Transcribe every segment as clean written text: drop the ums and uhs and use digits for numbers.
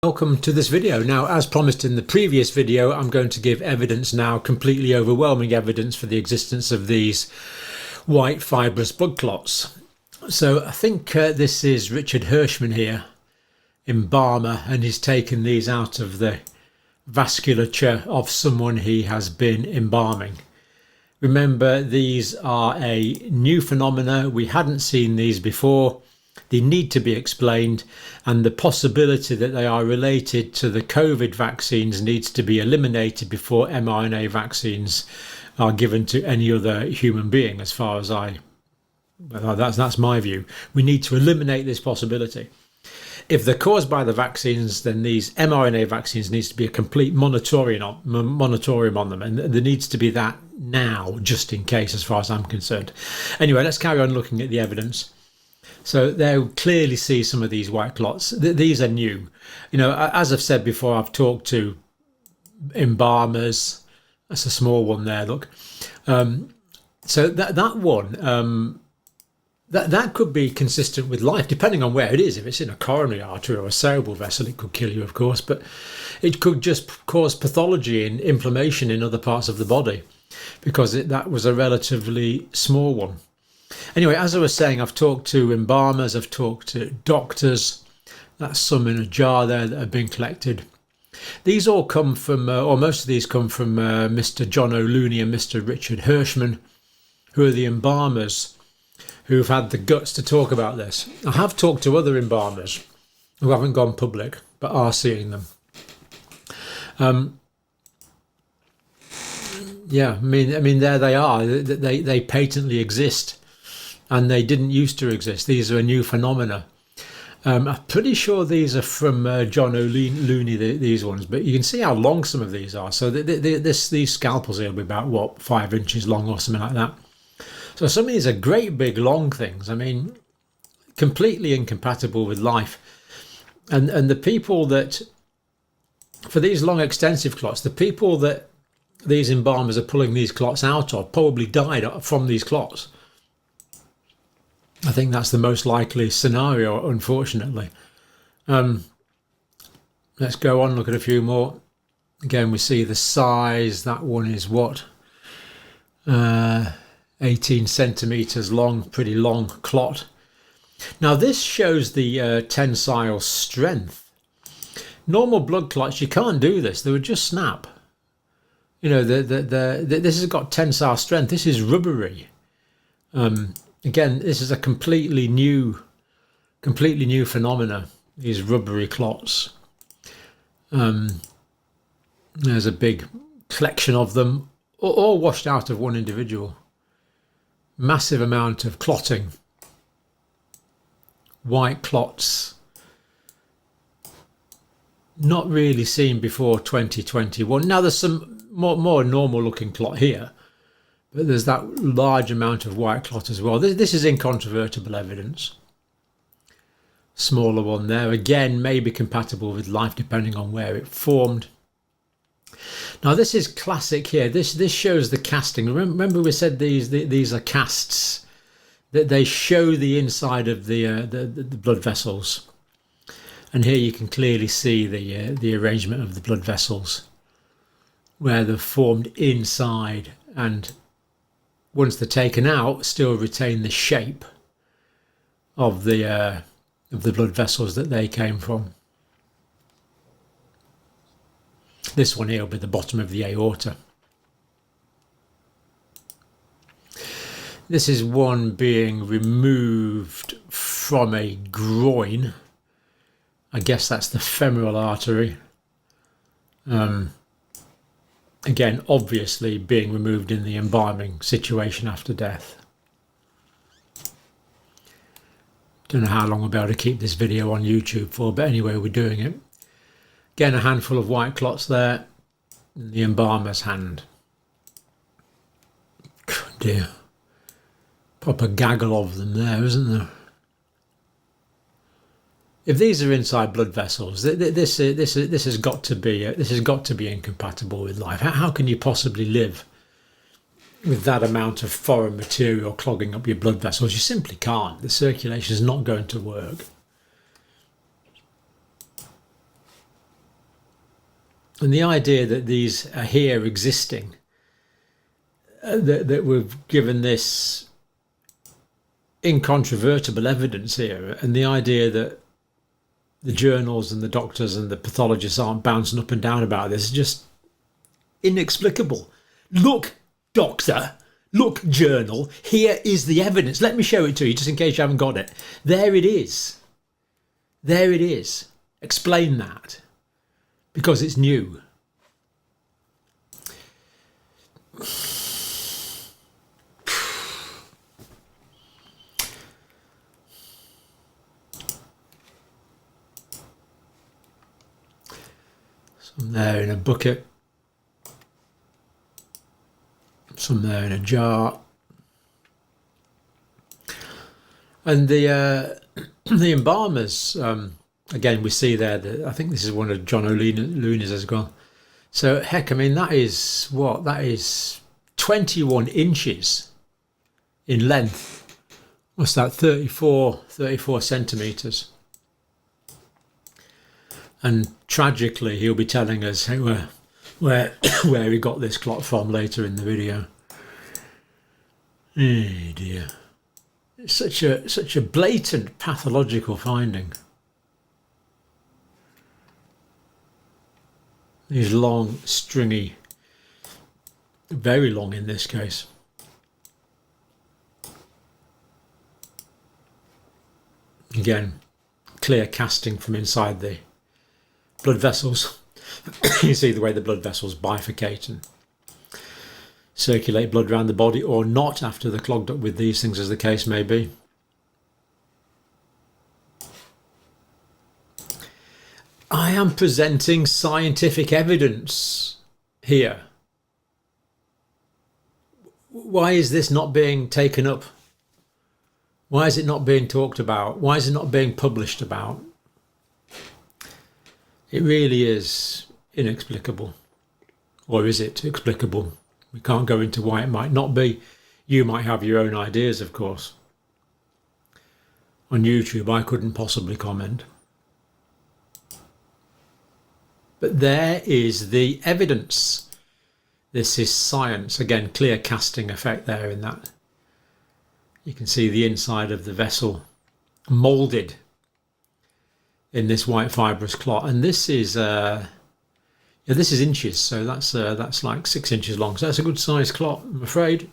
Welcome to this video. Now, as promised in the previous video, I'm going to give evidence now, completely overwhelming evidence for the existence of these white fibrous blood clots. So I think this is Richard Hirschman here, embalmer, and he's taken these out of the vasculature of someone he has been embalming. Remember, these are a new phenomena. We hadn't seen these before. They need to be explained, and the possibility that they are related to the COVID vaccines needs to be eliminated before mRNA vaccines are given to any other human being, as far as that's my view. We need to eliminate this possibility. If they're caused by the vaccines, then these mRNA vaccines needs to be a complete moratorium on them, and there needs to be that now, just in case, as far as I'm concerned. Anyway, let's carry on looking at the evidence. So they'll clearly see some of these white clots. These are new. You know, as I've said before, I've talked to embalmers. That's a small one there, look. So that one, that could be consistent with life, depending on where it is. If it's in a coronary artery or a cerebral vessel, it could kill you, of course, but it could just cause pathology and inflammation in other parts of the body, because that was a relatively small one. Anyway, as I was saying, I've talked to embalmers, I've talked to doctors. That's some in a jar there that have been collected. These all come from, or most of these come from Mr. John O'Looney and Mr. Richard Hirschman, who are the embalmers who've had the guts to talk about this. I have talked to other embalmers who haven't gone public, but are seeing them. Yeah, I mean, there they are. They patently exist. And they didn't used to exist. These are a new phenomena. I'm pretty sure these are from John O'Looney, these ones, but you can see how long some of these are. So these scalpels here will be about, what, 5 inches long or something like that. So some of these are great big long things. I mean, completely incompatible with life. And the people that, for these long extensive clots, the people that these embalmers are pulling these clots out of probably died from these clots. I think that's the most likely scenario, unfortunately. Let's go on, look at a few more. Again, we see the size. That one is what? 18 centimetres long, pretty long clot. Now this shows the tensile strength. Normal blood clots, you can't do this. They would just snap. You know, this has got tensile strength. This is rubbery. Again, this is a completely new phenomena, these rubbery clots. There's a big collection of them, all washed out of one individual. Massive amount of clotting. White clots. Not really seen before 2021. Now there's some more normal looking clot here. But there's that large amount of white clot as well. This is incontrovertible evidence. Smaller one there. Again, may be compatible with life depending on where it formed. Now this is classic here. This shows the casting. Remember we said these are casts. That they show the inside of the blood vessels. And here you can clearly see the arrangement of the blood vessels, where they're formed inside, and once they're taken out, still retain the shape of the blood vessels that they came from. This one here will be the bottom of the aorta. This is one being removed from a groin. I guess that's the femoral artery. Again, obviously being removed in the embalming situation after death. Don't know how long we'll be able to keep this video on YouTube for, but anyway, we're doing it. Again, a handful of white clots there in the embalmer's hand. God dear. Proper gaggle of them there, isn't there? If these are inside blood vessels, this has got to be incompatible with life. How can you possibly live with that amount of foreign material clogging up your blood vessels? You simply can't. The circulation is not going to work. And the idea that these are here existing, that we've given this incontrovertible evidence here, and the idea that the journals and the doctors and the pathologists aren't bouncing up and down about this is just inexplicable. Look, doctor, look, journal, here is the evidence. Let me show it to you just in case you haven't got it. There it is. There it is. Explain that, because it's new. Some there in a bucket, some there in a jar, and the embalmers. Again, we see there that I think this is one of John O'Looney's as well. So heck, I mean, that is what? That is 21 inches in length. What's that? 34 centimetres. And tragically, he'll be telling us where he got this clot from later in the video. Oh dear. It's such a blatant pathological finding. These long, stringy, very long in this case. Again, clear casting from inside the blood vessels. You see the way the blood vessels bifurcate and circulate blood around the body, or not after they're clogged up with these things, as the case may be. I am presenting scientific evidence here. Why is this not being taken up? Why is it not being talked about? Why is it not being published about? It really is inexplicable. Or is it explicable? We can't go into why it might not be. You might have your own ideas, of course. On YouTube, I couldn't possibly comment. But there is the evidence. This is science. Again, clear casting effect there in that. You can see the inside of the vessel moulded in this white fibrous clot. And this is this is inches, so that's like 6 inches long. So that's a good sized clot, I'm afraid.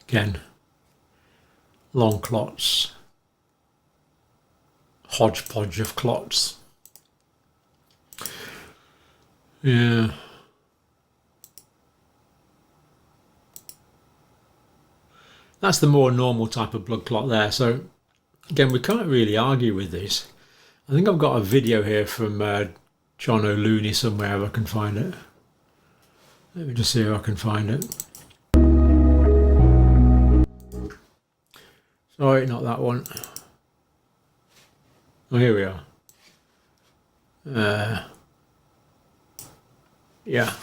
Again, long clots. Hodgepodge of clots. Yeah. That's the more normal type of blood clot there. So again, we can't really argue with these. I think I've got a video here from John O'Looney somewhere if I can find it. Let me just see if I can find it. Sorry, not that one. Oh, here we are. Yeah.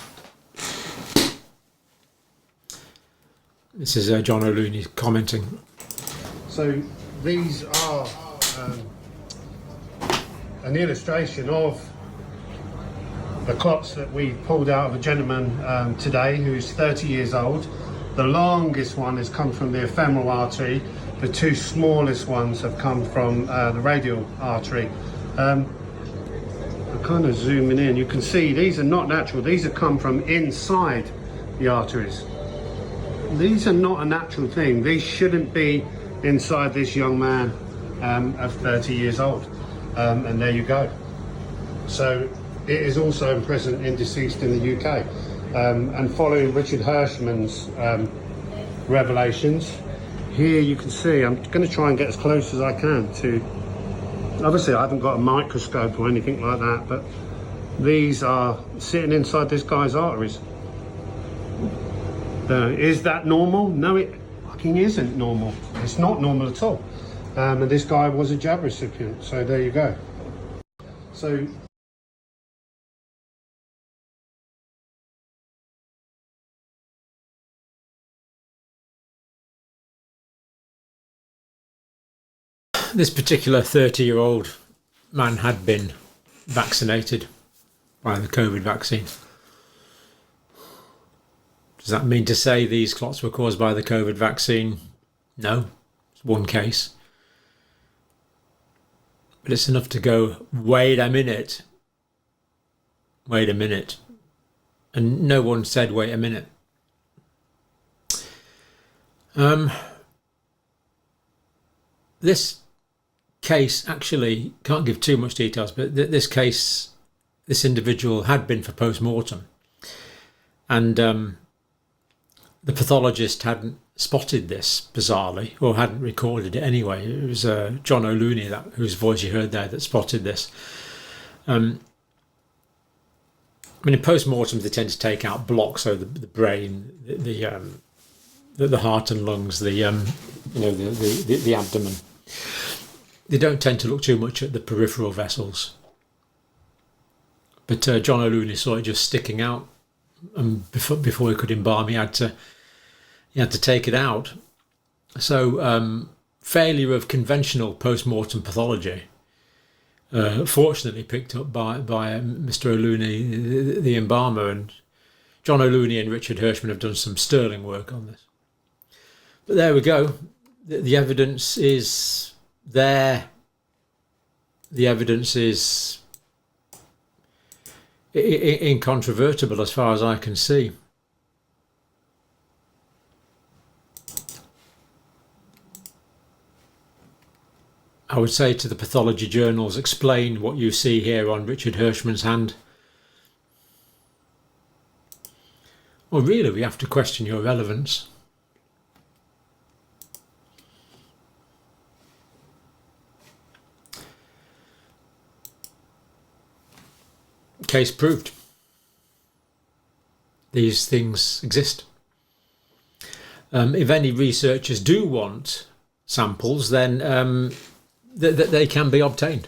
This is John O'Looney commenting. So these are an illustration of the clots that we pulled out of a gentleman today who's 30 years old. The longest one has come from the ephemeral artery. The two smallest ones have come from the radial artery. I'm kind of zooming in. You can see these are not natural. These have come from inside the arteries. These are not a natural thing. These shouldn't be inside this young man of 30 years old. And there you go. So it is also present in deceased in the UK. And following Richard Hirschman's revelations, here you can see, I'm going to try and get as close as I can to, obviously I haven't got a microscope or anything like that, but these are sitting inside this guy's arteries. Is that normal? No, it fucking isn't normal. It's not normal at all. And this guy was a jab recipient, so there you go. So this particular 30-year-old man had been vaccinated by the COVID vaccine. Does that mean to say these clots were caused by the COVID vaccine? No, it's one case. But it's enough to go, wait a minute. Wait a minute. And no one said, wait a minute. This case, actually, can't give too much details, but this case, this individual had been for post-mortem. And the pathologist hadn't spotted this, bizarrely, or hadn't recorded it anyway. It was John O'Looney, whose voice you heard there, that spotted this. I mean, in post-mortems, they tend to take out blocks, so the brain, the heart and lungs, the abdomen. They don't tend to look too much at the peripheral vessels. But John O'Looney saw it just sticking out, and before he could embalm, he had to take it out. So failure of conventional post-mortem pathology, fortunately picked up by Mr. O'Looney, the embalmer, and John O'Looney and Richard Hirschman have done some sterling work on this. But there we go. The evidence is there. The evidence is incontrovertible as far as I can see. I would say to the pathology journals, explain what you see here on Richard Hirschman's hand. Well, really, we have to question your relevance. Case proved. These things exist. If any researchers do want samples, then they can be obtained.